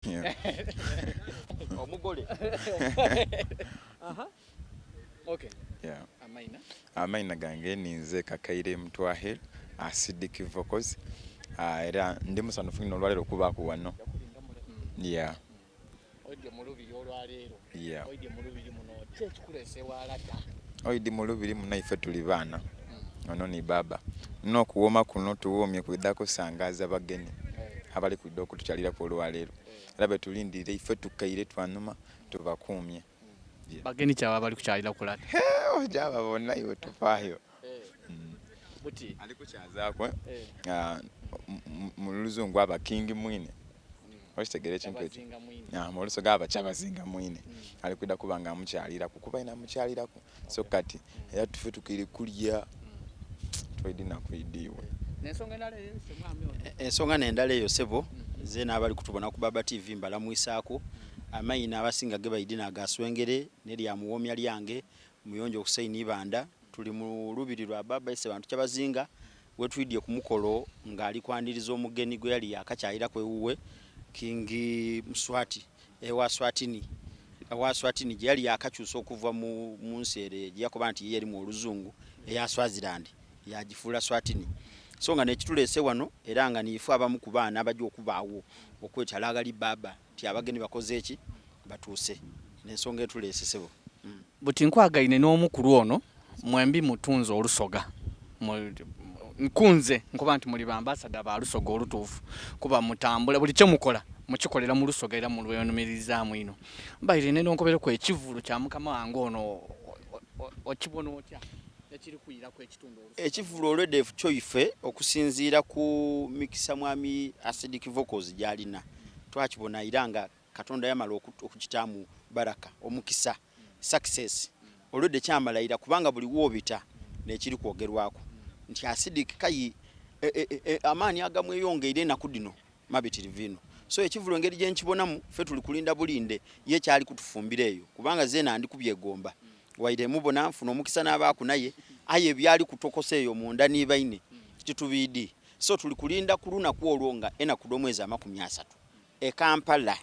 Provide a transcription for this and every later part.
Yeah. Omugole. Aha. Okay. Yeah. Amaina. Amaina gange ninze Kakaire Mtwahel Acidic Vocals. Era ndi musanhufu nnyo olwaleero okubaako wano. Yeah. Oidde mu lubiri olwaleero. Yeah. Oidde mu lubiri muno kyekikuleese walata. Oidi mu lubiri muno ife tuli baana. Ono ni baba. N'okuwooma kuno tuwoomye kwidda kusangaaza bagenyi abali kwidda okutukyalirako olwaleero. Era bwe tulindire ife tukaire twanuma tubakuumye. Bagenyi kyaba bali kukyalira kulata. Ojaba bonna iwe tufaayo. Buti Ali kukyazaako mu luzungu aba king mwine. Okitegere ekintu ekyo. Mu luso gaba kyabazinga mwine. Ali kwidda kuba nga amukyalira kukuba ina amukyalirako. So kati era tufe tukiri kulya twedina kuidiwe. N'ensonga endala eyo semwami ono. Ensonga n'endala eyo sebo ze n'abali kutubona ku Baba TV mbalamwisaako. Amaina abasinga ge bayidina agaswengere nerya muwomya lyange muyonjo okusaini banda tuli mu lubiri lwa baba ese bantu kyabazinga we twidye ku mukolo ngali kwandiriza omugeni gwe yali akakyayira kwewuwe Kingi Mswati ewa Swatini gye yali akakyusa okuva mu nsere gye yakoba nti yeri mu oluzungu eya Swaziland yagifuula Swatini so nga nekitulese wano era nga nifu abamu ku baana abajja okubaawo okwetalagali baba ti abageni bakoze eki batuuse n'ensonga etulese sebo. Buti nkwagaine n'omukulu ono mwembi mutunze olusoga nkunze nkuba nti muli bambasada ba lusoga olutuufu kuba mutambula buli kye mukola mukikolera mu lusoga era mu lwenumirizaamu ino mbaire n'onkobere ku ekivulu kya mukama wange ono okibona otya ekiri kuyirako ekitundu olusoga ekivulu olwedefu kyoife okusinziira ku mikisa mwami Acidic Vocals gyalina twakibona era nga Katonda yamala okukitaamu baraka omukisa success olwedde kyamalayira kubanga buli woobita n'ekiri kwogerwako nti Acidic kayi amaani agamweyongeire enaku dino mabitirivu ino so ekivulu engeri gye nkibonamu ffe tuli kulinda bulinde ye kyali kutufumbira eyo kubanga zeena ndi kubyegomba waire mubona nfuna omukisa n'abaaku naye aye byali kutokosa eyo munda nibaine kitubidi so tuli kulinda ku lunaku olwo nga enaku d'omwezi 30 e Kampala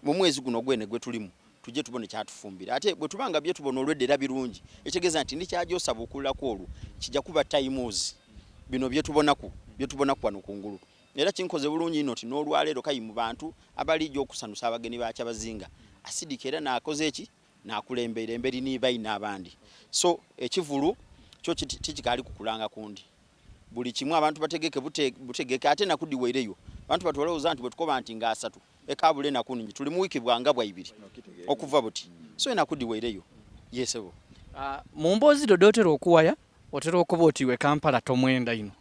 mu mwezi guno gwene gwe tulimu tujje tubone kyatufumbira ate bwe tubanga bye tubona olwedde era birungi ekitegeeza nti ndikyajosaba okulako olwo kijja kuba times bino bye tubonaku wano kungulu era kinkoze bulungi ino ti n'olwaleero kayi mu bantu abalijja okusanusa abageni bakyabazinga Acidic era n'akoze eki n'akulembera emberi nibayina abandi so ekivulu kyo tikikali kukulanga kundi buli kimu abantu bategeke butegeke ate nakudiweireyo abantu batwalowooza nti bwe tukoba nti nga 3 ekabule nakuningi tuli mu wiki bwanga bwa 2 okuva buti so enakudiweireyo yesebo mu mboozi dodotera okuwaya otera okuba otiwe Kampala tomwenda ino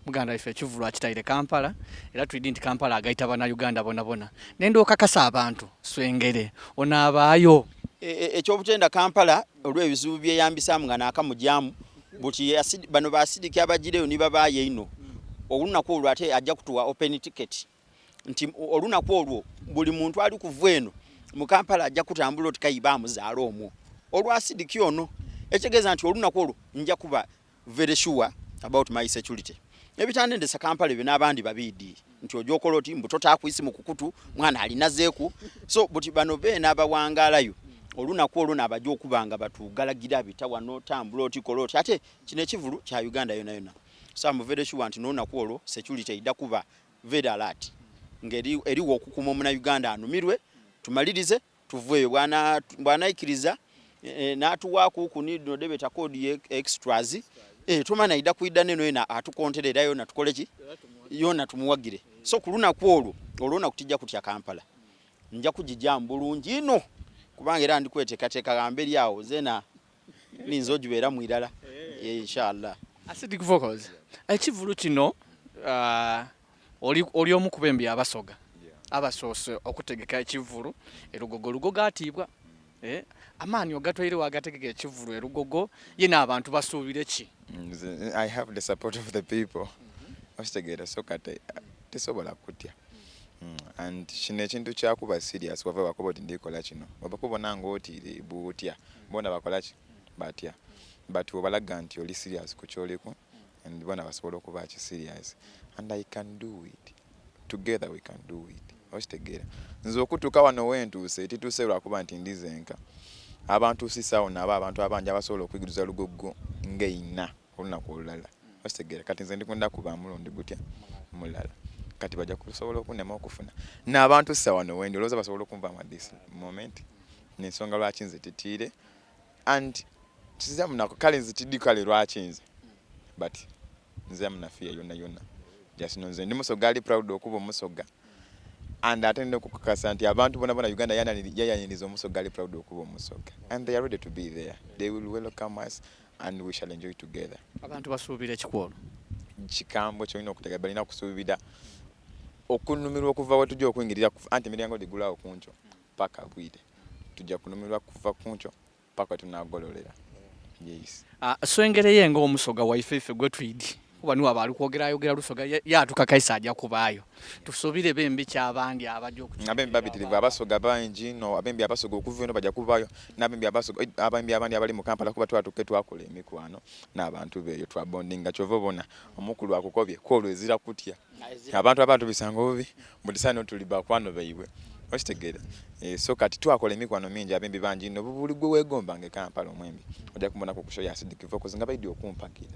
muganda ife ekivulu akitaire Kampala era twidi nti Kampala agayita bana Uganda bona nendo okakasa abantu swengere onabaayo ekyobutenda Kampala olw'ebizibu byeyambisaamu nga nakamujyamu buti bano ba Acidic abagireyo nibabaaye ino olunaku olwo ate ajja kutuwa open ticket nti olunaku olwo buli muntu ali kuva eno mu Kampala ajja kutambula oti kayiba muzaala omwo olwa Acidic ono ekitegeeza nti olunaku olwo nja kuba very sure about my security ebitandendesa Kampala ebyo n'abandi babidi nti ojokola oti mbuto takwisi mu kukutu mwana alinazeeku so buti bano beena abawangaalayo olunaku olwo n'abajja okubanga batugalagira bitawano tambula oti kola oti ate kino ekivulu kya Uganda yona so I'm very sure nti n'olunaku olwo security idda kuba very alert ngeri eriwo okukuma omuna Uganda anumirwe tumalirize tuvueyo bwanaikiriza n'atuwaako ku nido debeta code extras tumana idda kuidda neno ena atukonterera yona tukole ki yona tumuwagire so ku lunaku olwo olwona kutijja kutya Kampala nja kujijja mbulungi ino kubanga era ndi kweteekateeka gamberi awo zeena ninza ogibeera mu irala inshallah. Acidic Vocals ekivulu kino oli omu ku bembi abasoga abasoose okutegeka ekivulu erugogo atiibwa amaani ogatwaire wagategeka ekivulu erugogo ye n'abantu basuubire ki? I have the support of the people. Okitegera so kati tesobola kutya and kino ekintu kyakuba serious wava bakoba oti ndikola kino babakubona ng'otiire butya bona bakola ki batya but obalaga nti oli serious ku kyoliko and bona basobola okuba ki serious and I can do it. Together we can do it. okitegeera nze okutuuka wano wentuuse tituuse lwakuba nti ndizenka abantu sisaawo nabo abantu abangi abasobola okuyigiriza Lugogo ng'eina olunaku olulala okitegeera kati nze ndikwenda kuba mulundi gutya mulala kati bajja kusobola okunema okufuna n'abantu sisa wano wendi olowooza basobola okunva this moment n'ensonga lwaki nze titiire and kiza munako kale nze tiddi kale lwaki nze but nze munafiya yonna just nze ndi Musoga ali proud okuba Omusoga and atende okukakasa nti abantu bona Uganda yayaniriza Omusoga ali proud okuba Omusoga and they are ready to be there. They will welcome us and we shall enjoy together. Abantu basuubira ekikwolo kikambo kyolina okutega balina kusuubira okunumirwa okuva we tujja okuyingirira anti emiryango digulawo kuncho paka bwire tujja kunumirwa kuva kuncho paka tunagololera. Yes. Swengereye ng'Omusoga waife gwe twidi kuba niwo abali kwogera Lusoga yatukakaisa ajja kubaayo tusuubire bembi kyabandi abajja okukyuka abembi babitirivu Abasoga bangi no abembi Abasoga okuva eno bajja kubaayo n'abembi Abasoga abembi abandi abali mu Kampala kuba twatuke twakola emikwano n'abantu beeyo twabondinga kyova obona omukulu akukobye kwolwezira kutya abantu bisanga obubi mulisano tuli bakwano bayiwe okitegeera so kati twakola emikwano mingi abembi bangi no buli gwe weegombange Kampala omwembi ojja kumona ku kusho ya Acidic Vocals nga baidi okumpakira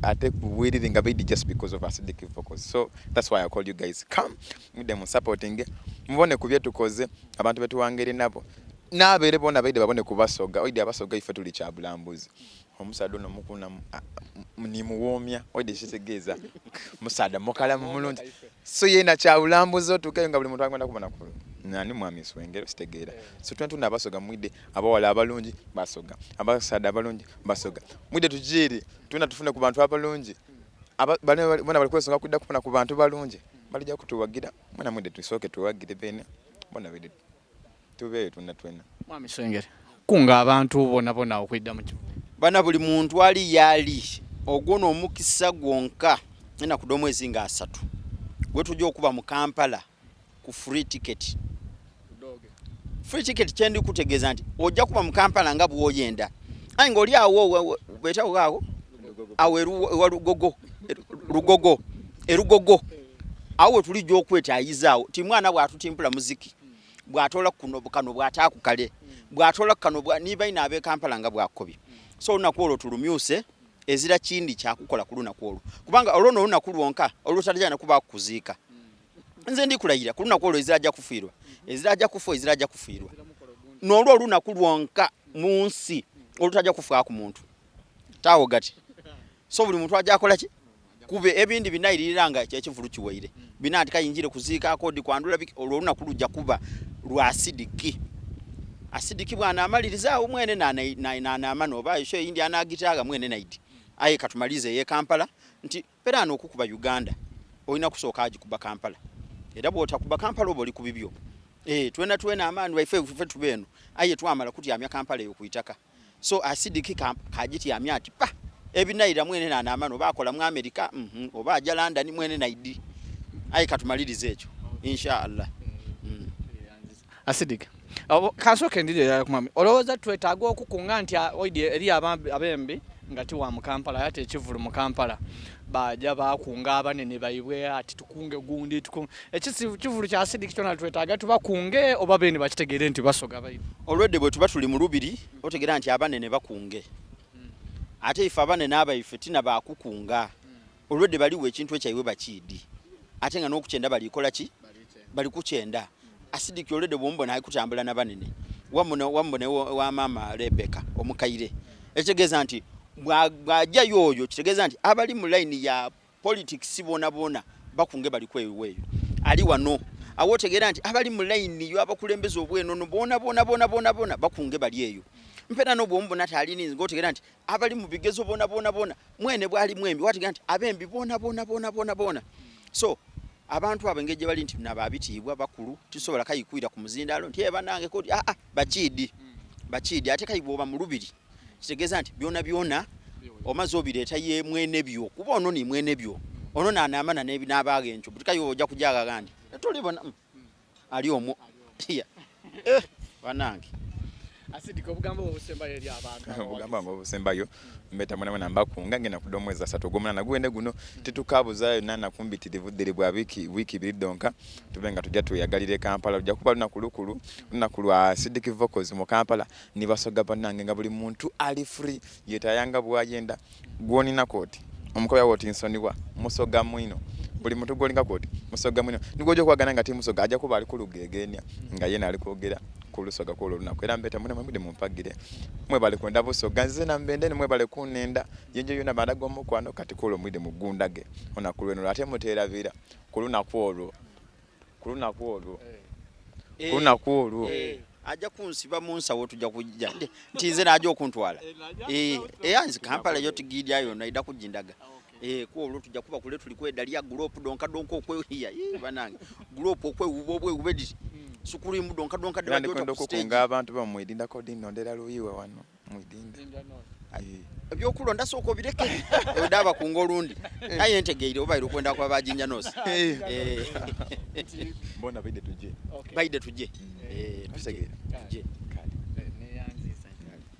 ate kuwiriri nga baidi just because of Acidic Vocals. So that's why I call you guys come with them supporting mubone kubye tukoze abantu betuwangere nabo nabere bona baidi babone kubasoga oidi Abasoga ife tuli kya bulambuzi omusado no mukuna ni muwomya oidi kitegeeza musada mukala mulungi so yena kya bulambuzi otukayo nga buli muntu agenda kubona ku nani mwami Swengero kitegeera so twentu n'Abasoga mwide abawala abalungi Basoga abasada abalungi Basoga mwide tujiri tuna tufune ku bantu abalungi bona bali kwesonga kudda kupona ku bantu balungi balijja kutuwagira mwana mwide tusoke tuwagire bene bona bide tubeyo twena mwami Swengero kunga abantu bona okwidda mu kivu bana buli muntu ali yali ogwona omukisa gwonka ena kudo mwezi nga 3 gwe tujja okuba mu Kampala ku free ticket kyendi kutegeeza nti ojja kuba mu Kampala nga bwoyenda ayi ngoli awo betawo awo awe Lugogo awo tulijja okwetayizaawo ti mwana bwatutimpula muziki bwatola kuno bukano bwatakukale bwatola kano niba ina abe Kampala nga bwakobi so lunaku olwo tulumyuse ezira kindi kyakukola ku lunaku olwo kubanga olwo lunaku lwonka olutajja nakuba kuziika nze ndikulayira ku lunaku olwo ezira ajja kufiirwa ezira ajja kufiirwa n'olwo lunaku lwonka mu nsi olutajja kufa ku muntu tawo gati so buli muntu ajja akola ki kube ebindi binayiriranga kyekivulu kiweire binati kayinjire kuziika akodi kwandula olwo lunaku lujja kuba lwa Acidic bwana amaliriza umwene na amano bayisho yindi anagitaga mwene naidi aye katumalize ye Kampala nti perano okukuba Uganda oyina kusoka aji kuba Kampala era bwota kuba Kampala oboli kubibyo twena amani baife tubeno aye twamala kuti amya Kampala yo kuitaka so Acidic kajiti yamya ati pa ebinaira mwene na amano bakola mu America oba aja London mwene naidi aye katumalize ekyo inshallah Acidic kasoke ndire kumami olowooza twetaaga okukunga nti oidi eri abembi ngati wa mu Kampala yate ekivulu mu Kampala baja bakunga abanene bayibwe ati tukunge gundi ekivulu kya Acidic kyona twetaaga tubakunge oba bene bakitegeere nti Basoga bayibwe olwedde bwe tuba tuli mu lubiri otegeera nti abanene bakunge ate ife abanene abayife tina bakukunga olwedde baliwo ekintu ekyaiwe bakidi ate nga n'okukyenda balikola ki bali kukyenda Acidic olwedde bombona ayikutambula nabanene wamune wa mama Rebecca omukaire ekitegeeza nti bwajja yoyo kitegeeza nti abali mu line ya politics bona bakunge bali kweweyo ali wano awo tegeera nti abali mu line yo abakulembeze obweno bona bakunge bali eyo mpera no bombona tali ninzi ngotegeera nti abali mu bigezo bona mwene bwali mwembi wategeera nti abembi bona so abantu abengeje bali nti nababitibwa bakulu tisobola kayikwira ku muzindalo nti ebanange kodi bachidi ate kayiboba mu lubiri kitegeeza nti byona omaze obireta ye mwene byo kuba ono ni mwene byo ono naamana nebi nabaage encho butikayo ojja kujaga gandi tuli bona ali omwo banange Asidika obugamba obusembayo eri abantu. Obugamba obusembayo mbeta mwana mbakunga ngena kudda omwezi 3 ogw'omunana gwende guno tetukaabuzayo nana kumbitirivu ddiri bwa wiki 2 donka tubenga tujja tuyagalire Kampala tujja kuba lunaku lwa Acidic Vocals mu Kampala nibasoga bannange nga buli muntu ali free yetayanga bwayenda gwonina kooti omukoya woti nsoniwa musoga mwino buli muntu gwolinga kooti musoga mwino nigwojo kwagana nga timusoga ajja kuba ali kulugegenya nga yena ali kwogera kulusoga ko lunaku era mbeta muna mwide mumpagire mwe bale kwenda busoga nze na mbende mwe bale kunenda yenje yona badago mukwano kati ko mwide mugundage ona kulweno ate mutera vira kulunaku olwo ajja kunsiba munsawo tujja kujja ntinze najja okuntwala anzi Kampala yo tigidya yona ida kujindaga ko olwo tujja kuba kule tuli kwedalia group donka okwehiya banange group obwedi sukuli mu donka de bajoto kukunga abantu bamwidinda kodi nondera luyiwe wano mwidinda ebyokulonda soko bireke odaba kungo lundi naye ntegeire obairo kwenda kwa bajinja nosi mbona baide tuje tuje